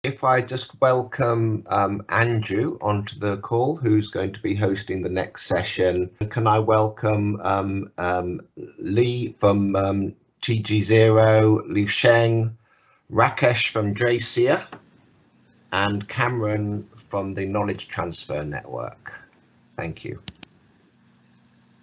If I just welcome Anjuu onto the call, who's going to be hosting the next session. Can I welcome Lee from TG0, Liu Sheng, Rakesh from Draycir, and Cameron from the Knowledge Transfer Network. Thank you.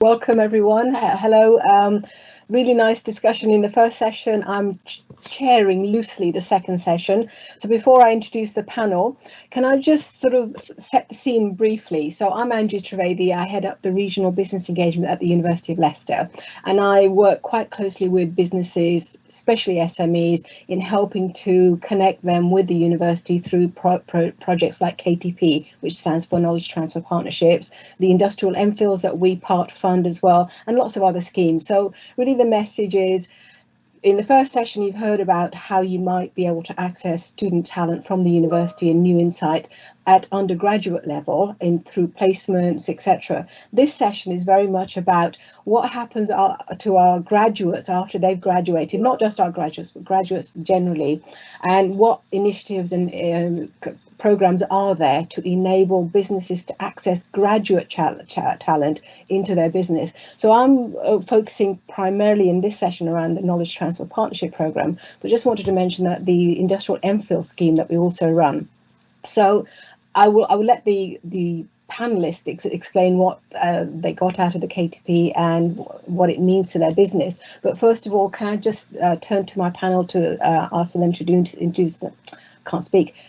Welcome everyone. Hello. Really nice discussion in the first session. I'm chairing loosely the second session. So before I introduce the panel, can I just sort of set the scene briefly? So I'm Anjuu Trevedi. I head up the regional business engagement at the University of Leicester, and I work quite closely with businesses, especially SMEs, in helping to connect them with the university through projects like K2P, which stands for Knowledge Transfer Partnerships, the industrial MPhils that we part fund as well, and lots of other schemes. So really the message is, in the first session, you've heard about how you might be able to access student talent from the university and new insights at undergraduate level through placements, etc. This session is very much about what happens to our graduates after they've graduated, not just our graduates, but graduates generally, and what initiatives and programs are there to enable businesses to access graduate talent into their business. So I'm focusing primarily in this session around the Knowledge Transfer Partnership Program, but just wanted to mention that the Industrial MPhil scheme that we also run. So I will let the panelists explain what they got out of the K2P and what it means to their business. But first of all, can I just turn to my panel to ask them to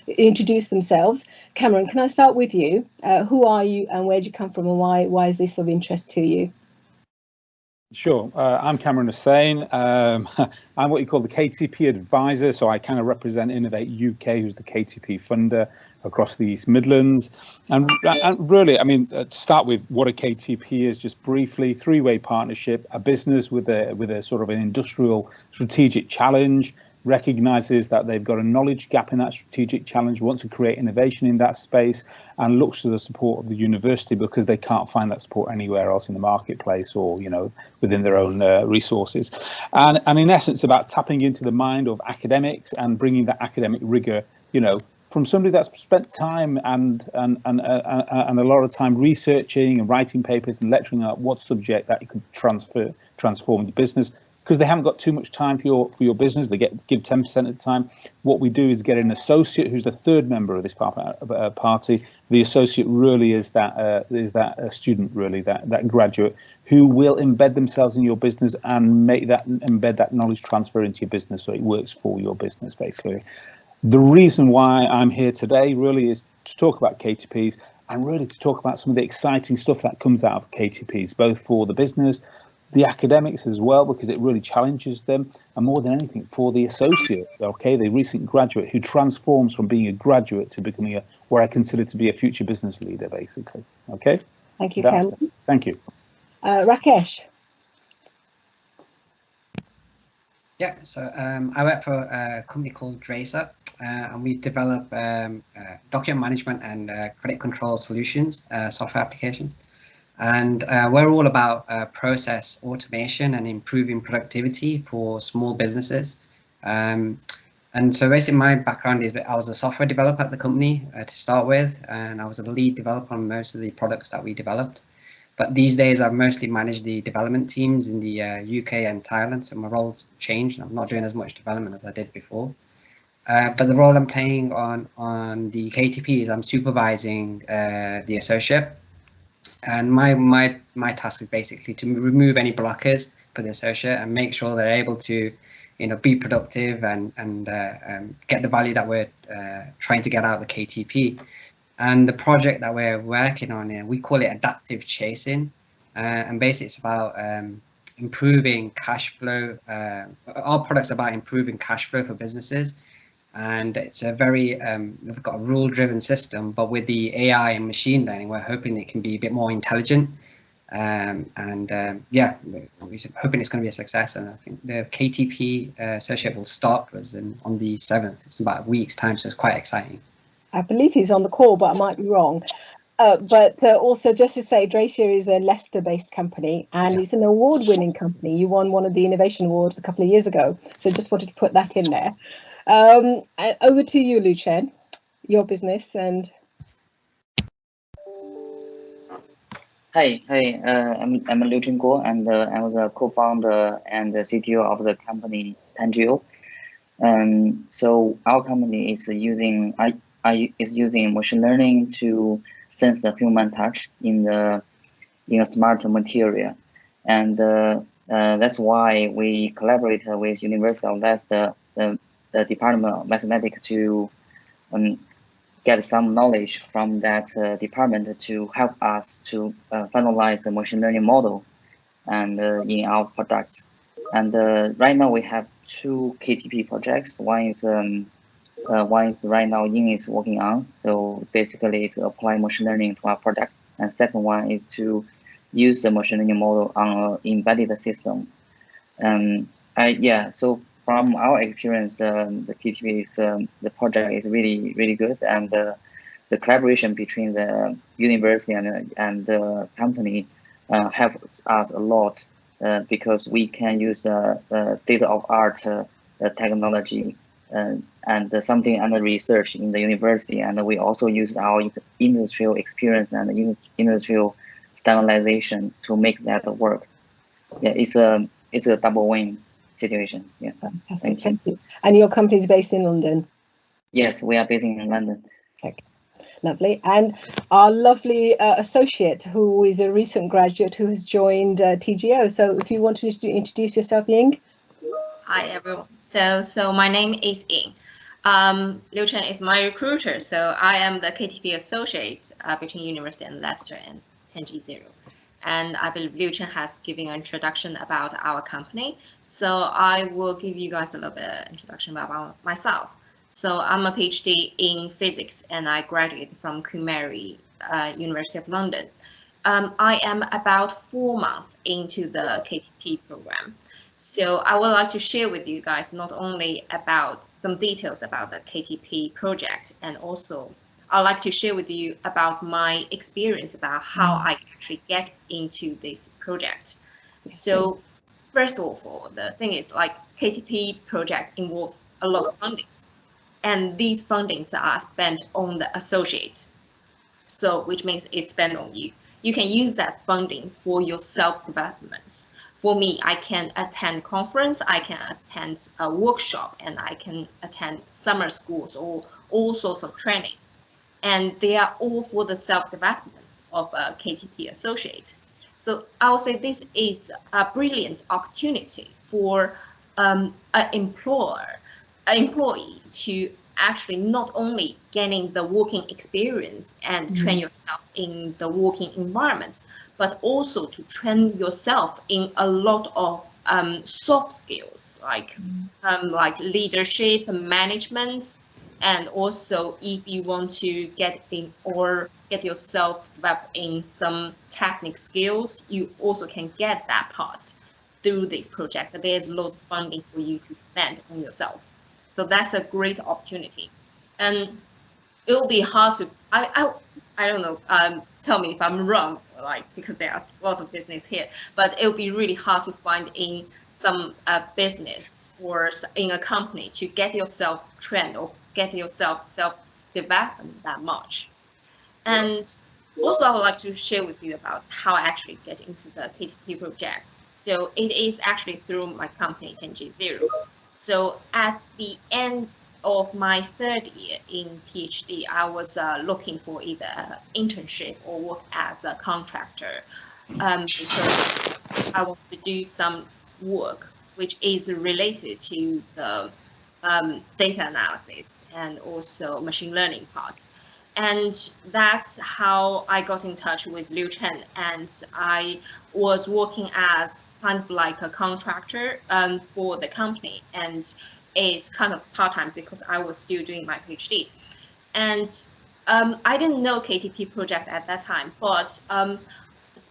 introduce themselves. Cameron, can I start with you? Who are you and where did you come from, and why is this of interest to you? Sure. I'm Cameron Hussain. I'm what you call the K2P advisor, so I kind of represent Innovate UK, who's the K2P funder across the East Midlands. And really, I mean, to start with, what a K2P is, just briefly, three-way partnership, a business with a sort of an industrial strategic challenge, recognises that they've got a knowledge gap in that strategic challenge, wants to create innovation in that space, and looks to the support of the university because they can't find that support anywhere else in the marketplace or, you know, within their own resources. And in essence, about tapping into the mind of academics and bringing that academic rigor, you know, from somebody that's spent time and a lot of time researching and writing papers and lecturing about what subject that you could transform the business. Because they haven't got too much time for your business, they give 10% of the time. What we do is get an associate who's the third member of this party. The associate really is that student, really that graduate who will embed themselves in your business and embed that knowledge transfer into your business so it works for your business, basically. The reason why I'm here today really is to talk about K2Ps and really to talk about some of the exciting stuff that comes out of K2Ps, both for the business, the academics as well, because it really challenges them, and more than anything for the associate, okay, the recent graduate who transforms from being a graduate to becoming what I consider to be a future business leader, basically. Okay. Thank you, Cameron. Thank you. Rakesh. Yeah, so I work for a company called Draycir, and we develop document management and credit control solutions, software applications. And we're all about process automation and improving productivity for small businesses. And so basically my background is I was a software developer at the company to start with, and I was the lead developer on most of the products that we developed. But these days I've mostly managed the development teams in the UK and Thailand, so my role's changed. I'm not doing as much development as I did before. But the role I'm playing on the K2P is I'm supervising the associate. And my task is basically to remove any blockers for the associate and make sure they're able to, you know, be productive and get the value that we're trying to get out of the K2P. And the project that we're working on, we call it adaptive chasing, and basically it's about improving cash flow. Our product's about improving cash flow for businesses. And it's a very, we've got a rule-driven system, but with the AI and machine learning, we're hoping it can be a bit more intelligent. Yeah, we're hoping it's going to be a success. And I think the K2P Associate will start on the 7th. It's about a week's time, so it's quite exciting. I believe he's on the call, but I might be wrong. But also just to say, Draycir is a Leicester-based company, and it's an award-winning company. You won one of the innovation awards a couple of years ago, so just wanted to put that in there. Over to you, Liu Sheng. your business and. Hi, I'm Liu Guo, and I was a co-founder and the CTO of the company Anjuu. And so our company is using machine learning to sense the human touch in a smart material, and that's why we collaborate with University of Leicester, the Department of Mathematics, to get some knowledge from that department to help us to finalize the machine learning model and in our products. And right now we have 2 K2P projects. One is right now Ying is working on. So basically it's apply machine learning to our product. And second one is to use the machine learning model on an embedded system. So from our experience, the K2P is the project is really good, and the collaboration between the university and the company helps us a lot because we can use state-of-art technology and something under research in the university, and we also use our industrial experience and industrial standardization to make that work. Yeah, it's a double win situation. Yeah. Fantastic. Thank you. And your company is based in London? Yes, we are based in London. Okay. Lovely. And our lovely associate, who is a recent graduate who has joined TGO. So if you want to introduce yourself, Ying. Hi, everyone. So my name is Ying. Liu Chen is my recruiter. So I am the K2P Associate between University and Leicester and 10G0. And I believe Liu Chen has given an introduction about our company. So I will give you guys a little bit of introduction about myself. So I'm a PhD in physics, and I graduated from Queen Mary, University of London. I am about 4 months into the K2P program. So I would like to share with you guys not only about some details about the K2P project, and also I'd like to share with you about my experience about how I actually get into this project. So first of all, the thing is, like, K2P project involves a lot of fundings, and these fundings are spent on the associates. So which means it's spent on you. You can use that funding for your self-development. For me, I can attend conference, I can attend a workshop, and I can attend summer schools or all sorts of trainings. And they are all for the self-development of a K2P Associate. So I would say this is a brilliant opportunity for an employee to actually not only getting the working experience and train yourself in the working environment, but also to train yourself in a lot of soft skills like leadership and management. And also, if you want to get yourself developed in some technical skills, you also can get that part through this project. There's lots of funding for you to spend on yourself. So that's a great opportunity. And it will be hard to, I don't know, tell me if I'm wrong, like, because there are lots of business here, but it will be really hard to find in some business or in a company to get yourself trained or get yourself self-development that much. And also, I would like to share with you about how I actually get into the K2P project. So it is actually through my company 10G0. So at the end of my 3rd year in PhD, I was looking for either an internship or work as a contractor because I want to do some work which is related to the data analysis and also machine learning part. And that's how I got in touch with Liu Chen, and I was working as kind of like a contractor for the company, and it's kind of part-time because I was still doing my PhD. And I didn't know K2P project at that time, but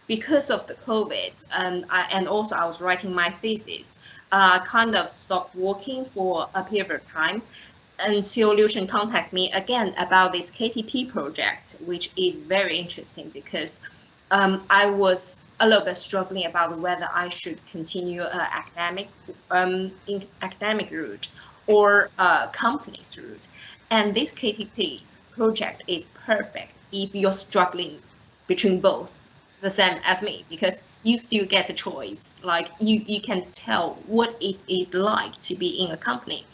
because of the COVID and also I was writing my thesis, I kind of stopped working for a period of time until Liu Chen contacted me again about this K2P project, which is very interesting because I was a little bit struggling about whether I should continue academic route or company's route. And this K2P project is perfect if you're struggling between both, the same as me, because you still get the choice. Like you can tell what it is like to be in a company,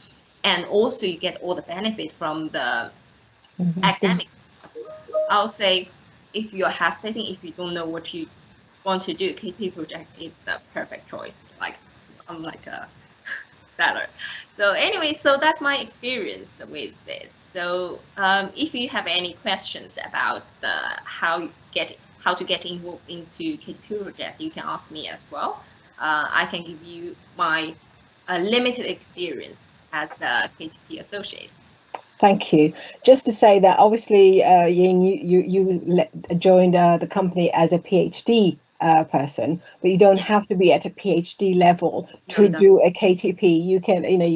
and also you get all the benefit from the academics. I'll say if you're hesitating, if you don't know what you want to do, K2P project is the perfect choice. Like I'm like a seller. So anyway, so that's my experience with this. So if you have any questions about the how to get involved into K2P project, you can ask me as well. I can give you my limited experience as a K2P Associate. Thank you. Just to say that obviously, Ying, you joined the company as a PhD person, but you don't have to be at a PhD level to do a K2P. You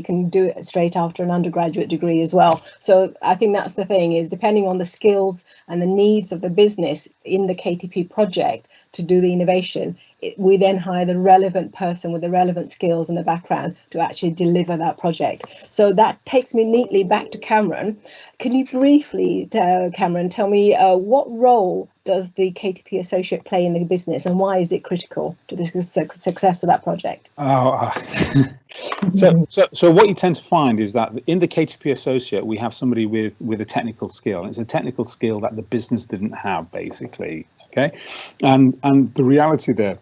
can do it straight after an undergraduate degree as well. So I think that's the thing, is depending on the skills and the needs of the business in the K2P project to do the innovation, we then hire the relevant person with the relevant skills and the background to actually deliver that project. So that takes me neatly back to Cameron. Can you briefly, Cameron, tell me what role does the K2P Associate play in the business, and why is it critical to the success of that project? So what you tend to find is that in the K2P Associate, we have somebody with a technical skill. It's a technical skill that the business didn't have, basically. Okay, and the reality there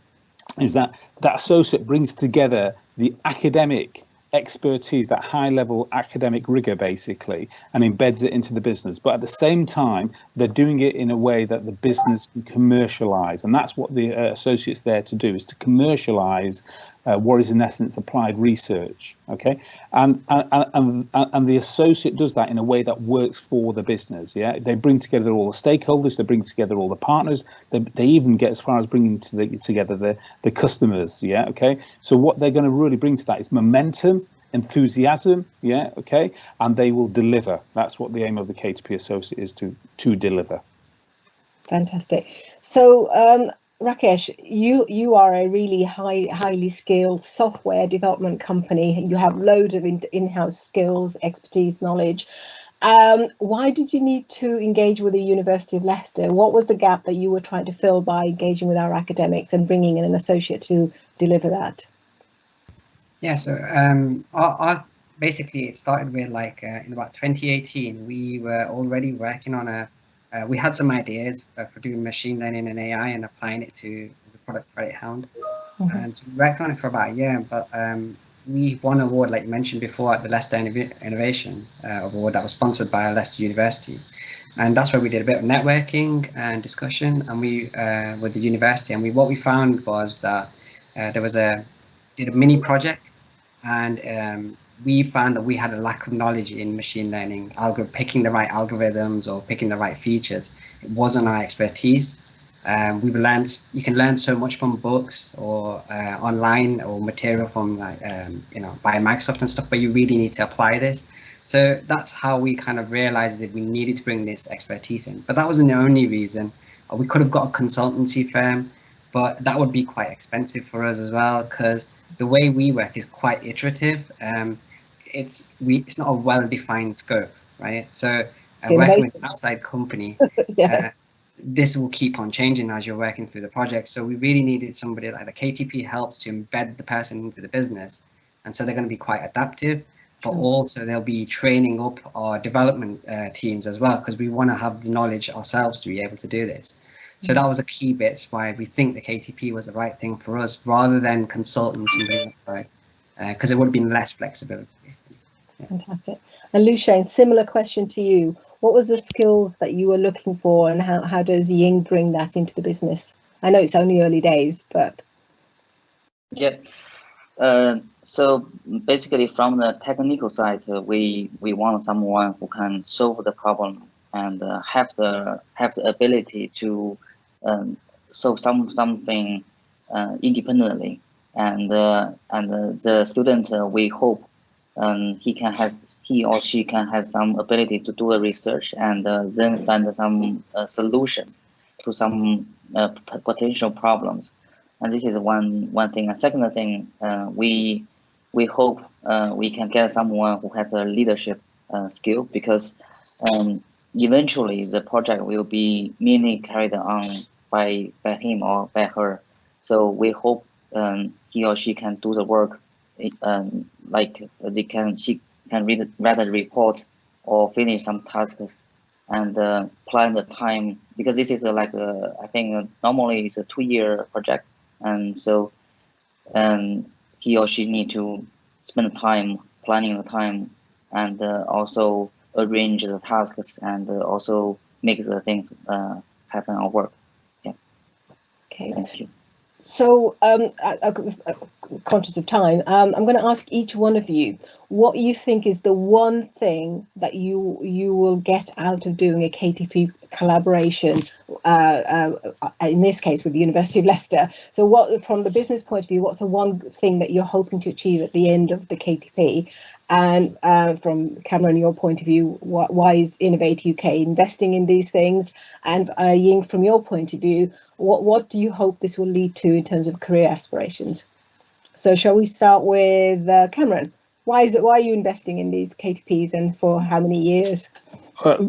is that associate brings together the academic expertise, that high level academic rigor, basically, and embeds it into the business. But at the same time, they're doing it in a way that the business can commercialize, and that's what the associate's there to do, is to commercialize what is in essence applied research. Okay, and the associate does that in a way that works for the business. Yeah, they bring together all the stakeholders, they bring together all the partners, they even get as far as bringing together the customers. Yeah, okay, so what they're going to really bring to that is momentum, enthusiasm. Yeah, okay, and they will deliver. That's what the aim of the K2P Associate is, to deliver. Fantastic. So Rakesh, you are a really highly skilled software development company. You have loads of in-house skills, expertise, knowledge. Why did you need to engage with the University of Leicester? What was the gap that you were trying to fill by engaging with our academics and bringing in an associate to deliver that? Yeah, so basically it started with like in about 2018, we were already working on we had some ideas for doing machine learning and AI and applying it to the product Credit Hound. And so we worked on it for about a year, but we won an award, like you mentioned before, at the Leicester Innovation Award that was sponsored by Leicester University. And that's where we did a bit of networking and discussion, and we with the university. And what we found was that did a mini project, and we found that we had a lack of knowledge in machine learning, picking the right algorithms or picking the right features. It wasn't our expertise. You can learn so much from books or online or material from by Microsoft and stuff, but you really need to apply this. So that's how we kind of realized that we needed to bring this expertise in. But that wasn't the only reason. We could have got a consultancy firm, but that would be quite expensive for us as well, because the way we work is quite iterative. It's not a well-defined scope, right? So working with an outside company, this will keep on changing as you're working through the project. So we really needed somebody like the K2P helps to embed the person into the business, and so they're going to be quite adaptive, but also they'll be training up our development teams as well, because we want to have the knowledge ourselves to be able to do this. So that was a key bit why we think the K2P was the right thing for us, rather than consulting somebody outside, because it would have been less flexibility. Yeah. Fantastic. And Lucian, similar question to you. What was the skills that you were looking for, and how does Ying bring that into the business? I know it's only early days, but. Yeah. So basically, from the technical side, we want someone who can solve the problem and have the ability to solve something independently. And the student, we hope he or she can have some ability to do a research and then find some solution to some potential problems. And this is one thing. And second thing, we hope we can get someone who has a leadership skill, because eventually the project will be mainly carried on by him or by her. So we hope he or she can do the work, like she can read the report or finish some tasks and plan the time, because this is I think normally it's a 2-year project, and so he or she need to spend time planning the time and also arrange the tasks and also make the things happen or work. Yeah. Okay. Thank you. So, conscious of time, I'm going to ask each one of you what you think is the one thing that you will get out of doing a K2P collaboration, in this case with the University of Leicester. So what, from the business point of view, what's the one thing that you're hoping to achieve at the end of the K2P? And from Cameron, your point of view, why is Innovate UK investing in these things? And Ying, from your point of view, what do you hope this will lead to in terms of career aspirations? So shall we start with Cameron? Why are you investing in these K2Ps, and for how many years?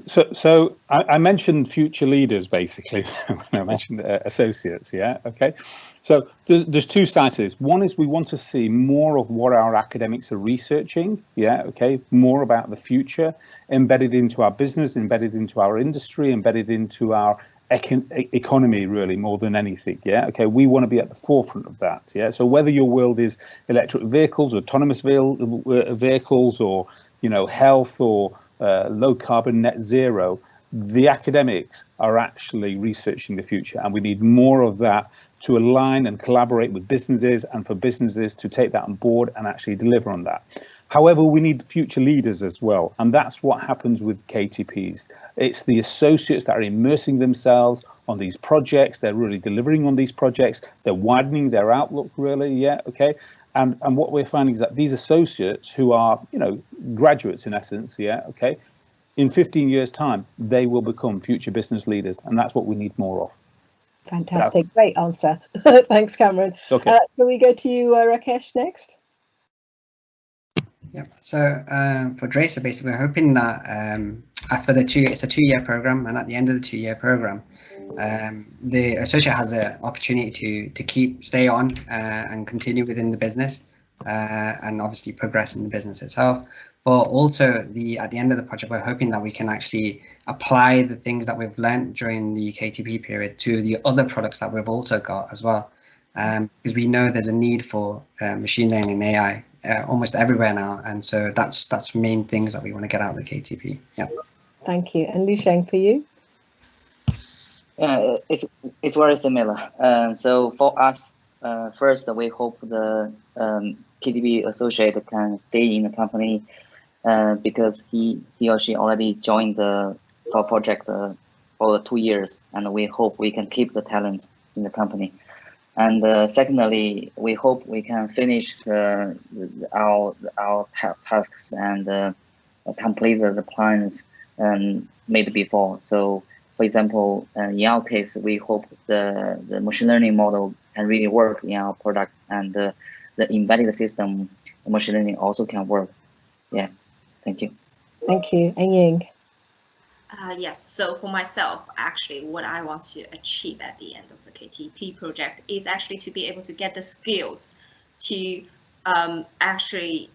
So I mentioned future leaders basically when I mentioned associates. Yeah. Okay. So there's two sides to this. One is we want to see more of what our academics are researching. Yeah. Okay. More about the future embedded into our business, embedded into our industry, embedded into our economy, really, more than anything. Yeah. Okay. We want to be at the forefront of that. Yeah. So whether your world is electric vehicles, autonomous vehicles, or health, or low carbon net zero, the academics are actually researching the future, and we need more of that to align and collaborate with businesses, and for businesses to take that on board and actually deliver on that. However, we need future leaders as well, and that's what happens with K2Ps. It's the associates that are immersing themselves on these projects. They're really delivering on these projects. They're widening their outlook, really. Yeah. Okay. And what we're finding is that these associates, who are, graduates in essence, yeah, okay, in 15 years' time, they will become future business leaders, and that's what we need more of. Fantastic, great answer. Thanks, Cameron. Okay. Can we go to you, Rakesh, next? Yeah. So for Draycir, basically, we're hoping that after it's a 2-year program, and at the end of the 2-year program, the associate has the opportunity to stay on and continue within the business, and obviously progress in the business itself. But also at the end of the project, we're hoping that we can actually apply the things that we've learned during the K2P period to the other products that we've also got as well, because we know there's a need for machine learning and AI almost everywhere now, and so that's main things that we want to get out of the K2P. Yeah. Thank you. And Lu Sheng, for you? Yeah, it's very similar. So for us, first we hope the K2P Associate can stay in the company because he or she already joined our project for 2 years, and we hope we can keep the talent in the company. And secondly, we hope we can finish our tasks and complete the plans made before. So, for example, in our case, we hope the machine learning model can really work in our product, and the embedded system machine learning also can work. Yeah, thank you. Thank you. And Ying? Yes, so for myself, actually, what I want to achieve at the end of the K2P project is actually to be able to get the skills to actually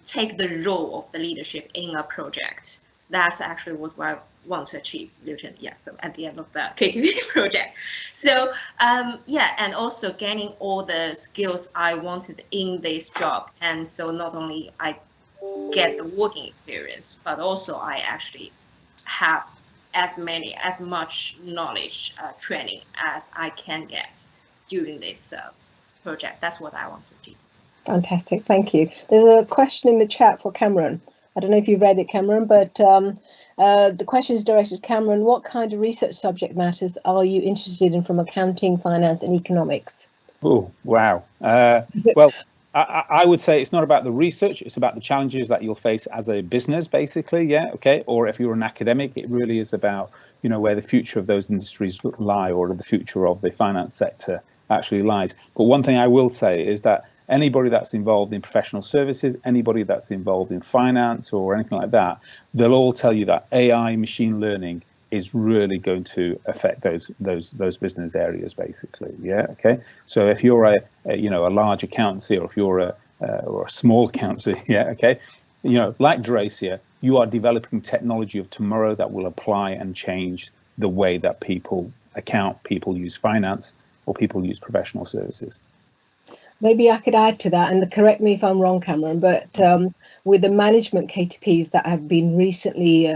take the role of the leadership in a project. That's actually what I want to achieve, Lieutenant. Yeah, so at the end of the K2P project. So yeah, and also gaining all the skills I wanted in this job. And so not only I get the working experience, but also I actually have as much knowledge training as I can get during this project. That's what I want to achieve. Fantastic, thank you. There's a question in the chat for Cameron. I don't know if you've read it, Cameron, but the question is directed to Cameron. What kind of research subject matters are you interested in from accounting, finance and economics? Oh, wow. Well, I would say it's not about the research, it's about the challenges that you'll face as a business, basically, yeah, okay? Or if you're an academic, it really is about, where the future of those industries lie, or the future of the finance sector actually lies. But one thing I will say is that anybody that's involved in professional services, anybody that's involved in finance or anything like that, they'll all tell you that AI, machine learning, is really going to affect those business areas, basically. Yeah. Okay. So if you're a large accountancy, or if you're a small accountancy, yeah. Okay. Like Draycir, you are developing technology of tomorrow that will apply and change the way that people account, people use finance, or people use professional services. Maybe I could add to that, and correct me if I'm wrong, Cameron, but with the management K2Ps that have been recently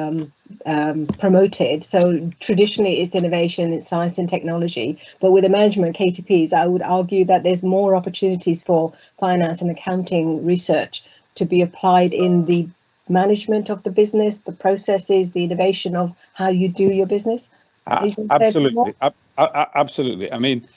promoted, so traditionally it's innovation, it's science and technology, but with the management K2Ps, I would argue that there's more opportunities for finance and accounting research to be applied in the management of the business, the processes, the innovation of how you do your business. Absolutely. Absolutely. I mean,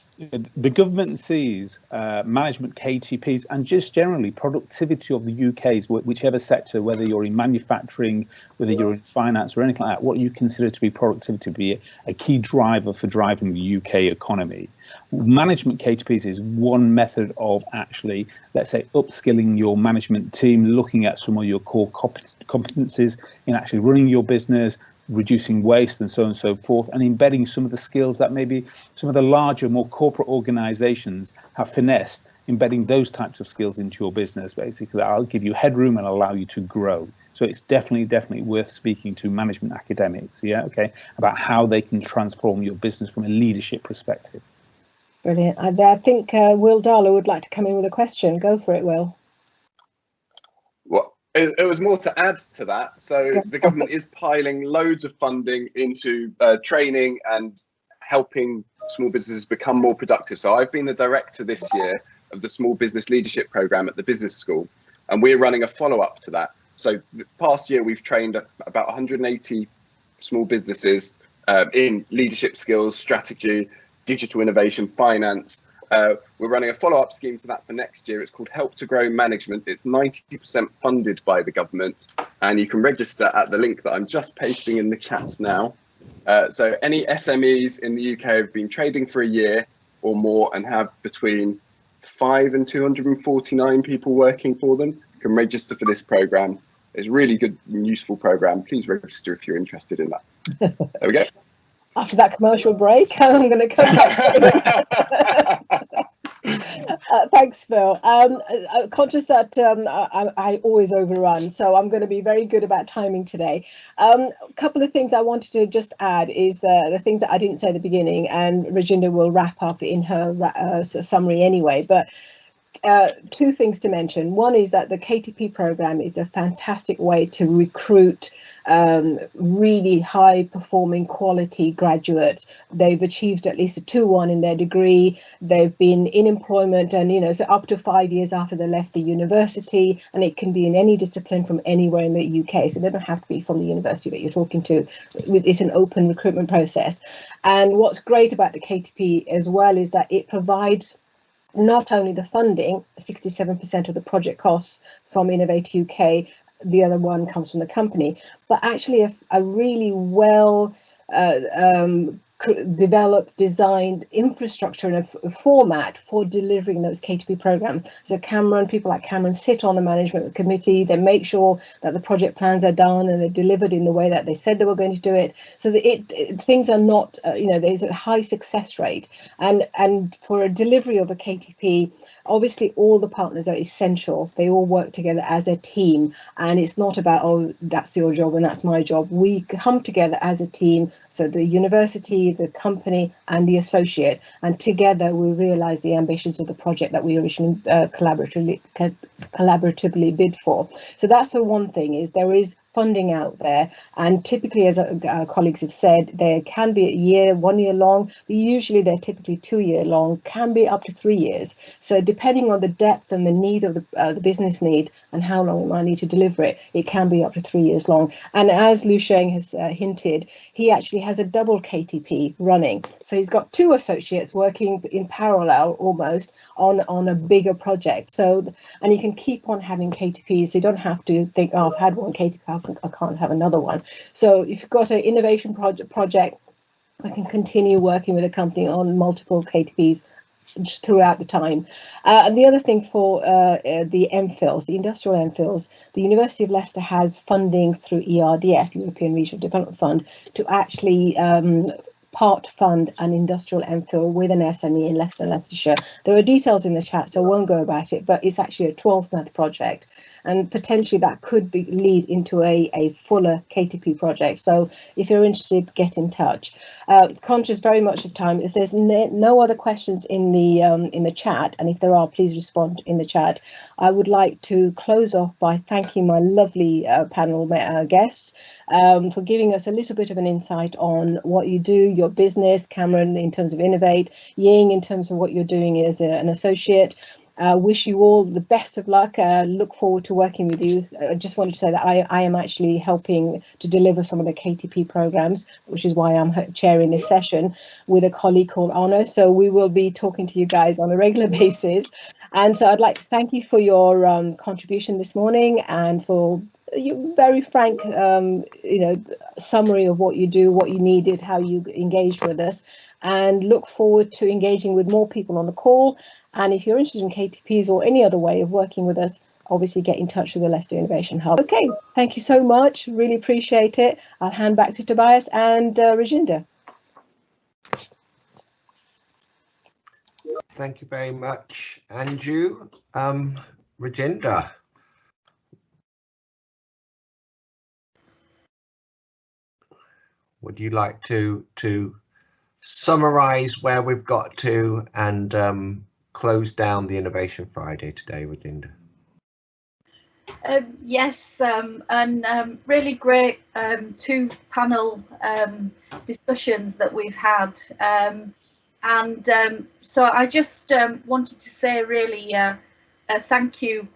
the government sees management KTPs and just generally productivity of the UK's, whichever sector, whether you're in manufacturing, whether you're in finance or anything like that, what you consider to be productivity to be a key driver for driving the UK economy. Management KTPs is one method of actually, let's say, upskilling your management team, looking at some of your core competencies in actually running your business, reducing waste and so on and so forth, and embedding some of the skills that maybe some of the larger, more corporate organizations have finessed, embedding those types of skills into your business. Basically, that'll give you headroom and allow you to grow. So it's definitely worth speaking to management academics, yeah, okay, about how they can transform your business from a leadership perspective. Brilliant. I think Will Darlow would like to come in with a question. Go for it, Will. Well, it was more to add to that. So the government is piling loads of funding into training and helping small businesses become more productive. So I've been the director this year of the Small Business Leadership Programme at the Business School, and we're running a follow-up to that. So the past year, we've trained about 180 small businesses in leadership skills, strategy, digital innovation, finance. We're running a follow-up scheme to that for next year. It's called Help to Grow Management. It's 90% funded by the government, and you can register at the link that I'm just pasting in the chat now. So any SMEs in the UK have been trading for a year or more and have between 5 and 249 people working for them can register for this program. It's a really good and useful program. Please register if you're interested in that. There we go. After that commercial break, I'm going to come back. Thanks, Phil. Conscious that I always overrun, so I'm going to be very good about timing today. A couple of things I wanted to just add is the things that I didn't say at the beginning, and Reginda will wrap up in her summary anyway, but two things to mention. One is that the K2P program is a fantastic way to recruit really high performing quality graduates. They've achieved at least a 2-1 in their degree. They've been in employment and so up to 5 years after they left the university, and it can be in any discipline from anywhere in the UK, so they don't have to be from the university that you're talking to. It's an open recruitment process. And what's great about the K2P as well is that it provides not only the funding, 67% of the project costs from Innovate UK, the other one comes from the company, but actually a really well developed, designed infrastructure and a format for delivering those K2P programs. So people like Cameron sit on the management committee, they make sure that the project plans are done and they're delivered in the way that they said they were going to do it. So that things are not, there's a high success rate. And for a delivery of a K2P, obviously all the partners are essential. They all work together as a team, and it's not about, oh, that's your job and that's my job. We come together as a team, so the university, the company and the associate, and together we realize the ambitions of the project that we originally collaboratively bid for. So that's the one thing, is there is funding out there, and typically, as our colleagues have said, they can be a year, 1 year long, but usually they're typically 2 year long, can be up to 3 years. So depending on the depth and the need of the business need and how long it might need to deliver it, it can be up to 3 years long. And as Liu Sheng has hinted, he actually has a double KTP running. So he's got 2 associates working in parallel almost on a bigger project. So, and you can keep on having KTPs, so you don't have to think, oh, I've had one KTP, I can't have another one. So if you've got an innovation project, I can continue working with a company on multiple KTPs just throughout the time. And the other thing for the MPhils, the industrial MPhils, the University of Leicester has funding through ERDF, European Regional Development Fund, to actually part fund an industrial MPhil with an SME in Leicester, Leicestershire. There are details in the chat, so I won't go about it, but it's actually a 12-month project, and potentially that could lead into a fuller K2P project. So if you're interested, get in touch. Conscious very much of time. If there's no other questions in the chat, and if there are, please respond in the chat. I would like to close off by thanking my lovely panel guests for giving us a little bit of an insight on what you do, your business, Cameron in terms of Innovate, Ying in terms of what you're doing as an associate. Wish you all the best of luck. Look forward to working with you. I just wanted to say that I am actually helping to deliver some of the K2P programs, which is why I'm chairing this session with a colleague called Anna. So we will be talking to you guys on a regular basis. And so I'd like to thank you for your contribution this morning and for your very frank, summary of what you do, what you needed, how you engaged with us, and look forward to engaging with more people on the call. And if you're interested in K2Ps or any other way of working with us, obviously get in touch with the Leicester Innovation Hub. Okay, thank you so much. Really appreciate it. I'll hand back to Tobias and Rajinder. Thank you very much, Anjuu. Rajinder. Would you like to summarize where we've got to and close down the Innovation Friday today, Rajinder? Yes, and really great two panel discussions that we've had. So I just wanted to say really a thank you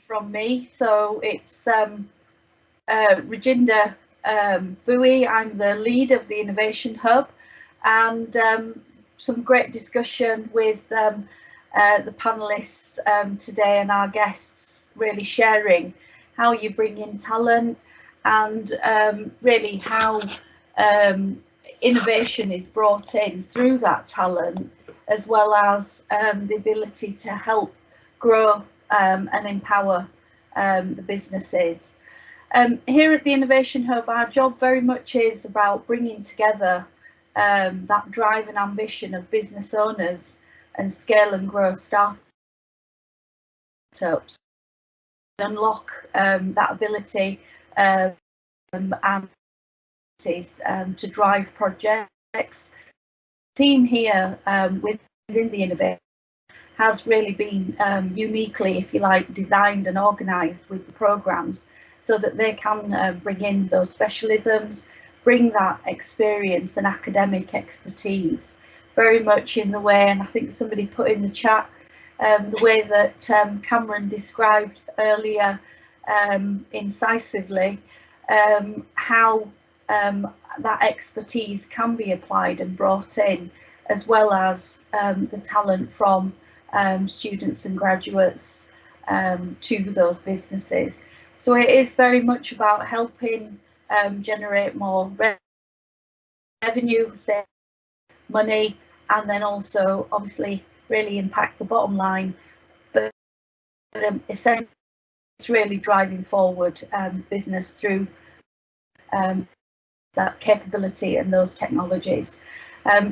from me. So it's Rajinder Bui. I'm the lead of the Innovation Hub, and some great discussion with the panelists today and our guests, really sharing how you bring in talent and really how innovation is brought in through that talent, as well as the ability to help grow and empower the businesses. Here at the Innovation Hub, our job very much is about bringing together that drive and ambition of business owners and scale and grow startups, unlock that ability and to drive projects. The team here within the Innovation has really been uniquely, if you like, designed and organised with the programmes so that they can bring in those specialisms, bring that experience and academic expertise very much in the way, and I think somebody put in the chat, the way that Cameron described earlier incisively, how that expertise can be applied and brought in, as well as the talent from students and graduates to those businesses. So it is very much about helping generate more revenue, save money, and then also obviously really impact the bottom line. But essentially it's really driving forward business through that capability and those technologies.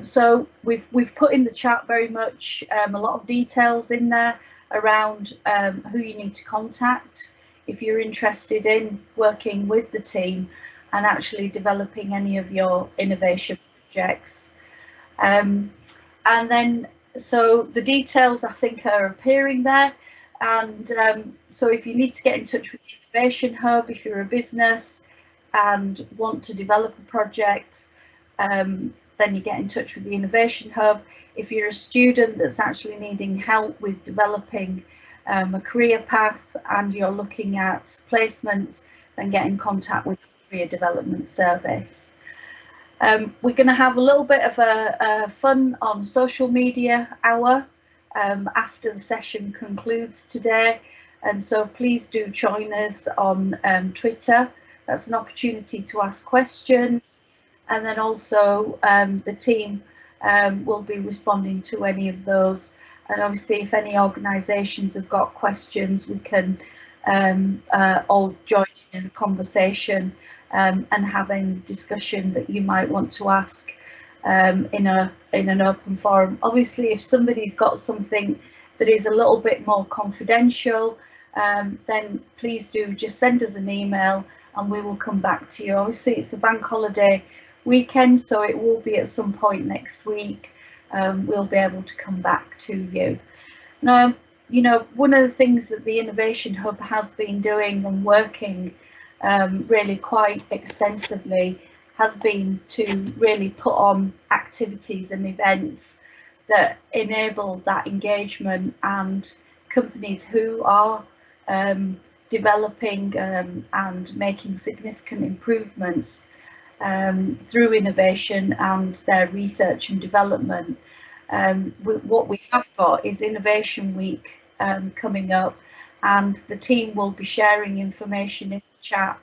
So we've put in the chat very much a lot of details in there around who you need to contact if you're interested in working with the team and actually developing any of your innovation projects. And then, so the details I think are appearing there. And so if you need to get in touch with the Innovation Hub, if you're a business and want to develop a project, then you get in touch with the Innovation Hub. If you're a student that's actually needing help with developing a career path and you're looking at placements, then get in contact with the Career Development Service. We're going to have a little bit of a fun on social media hour after the session concludes today, and so please do join us on Twitter. That's an opportunity to ask questions, and then also the team will be responding to any of those And obviously, if any organisations have got questions, we can all join in a conversation and have any discussion that you might want to ask in an open forum. Obviously, if somebody's got something that is a little bit more confidential, then please do just send us an email and we will come back to you. Obviously, it's a bank holiday weekend, so it will be at some point next week. We'll be able to come back to you. Now, you know, one of the things that the Innovation Hub has been doing and working really quite extensively has been to really put on activities and events that enable that engagement, and companies who are developing and making significant improvements through innovation and their research and development. What we have got is Innovation Week coming up, and the team will be sharing information in the chat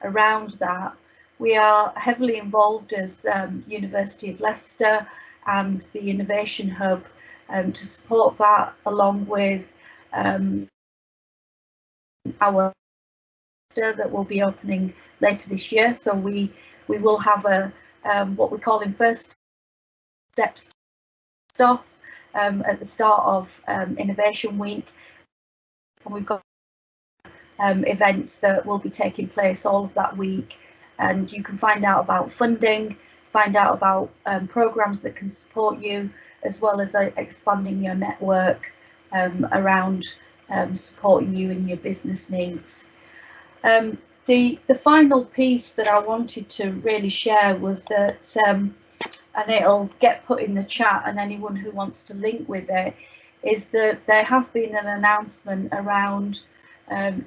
around that. We are heavily involved as University of Leicester and the Innovation Hub to support that, along with our that will be opening later this year. So we will have a what we call in first steps stuff at the start of Innovation Week, and we've got events that will be taking place all of that week, and you can find out about funding, find out about programs that can support you, as well as expanding your network around supporting you in your business needs. The final piece that I wanted to really share was that, and it'll get put in the chat, and anyone who wants to link with it, is that there has been an announcement around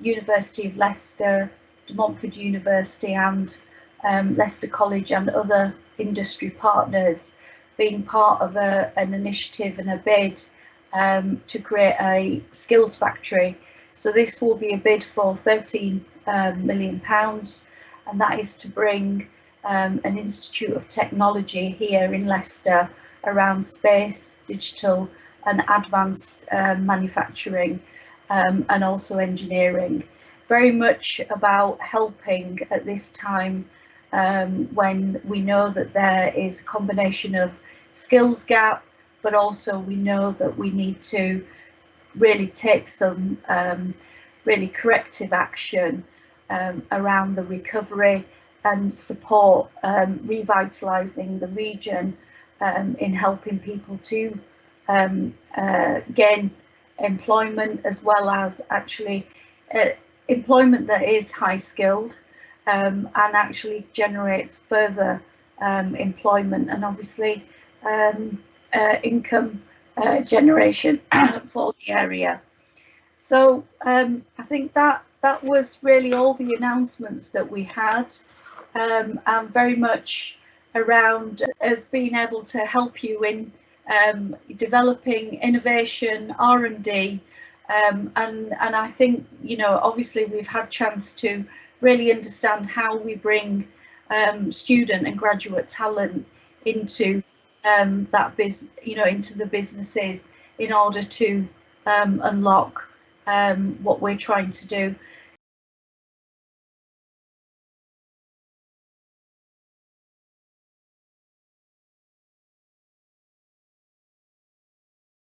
University of Leicester, De Montfort University and Leicester College and other industry partners being part of an initiative and a bid to create a skills factory. So this will be a bid for £13 million, and that is to bring an Institute of Technology here in Leicester around space, digital and advanced manufacturing and also engineering. Very much about helping at this time when we know that there is a combination of skills gap, but also we know that we need to really take some really corrective action around the recovery and support revitalising the region in helping people to gain employment, as well as actually employment that is high skilled and actually generates further employment and obviously income generation for the area. So I think that was really all the announcements that we had, and very much around us being able to help you in developing innovation, R&D, and I think, you know, obviously we've had chance to really understand how we bring student and graduate talent into that business, you know, into the businesses in order to unlock what we're trying to do.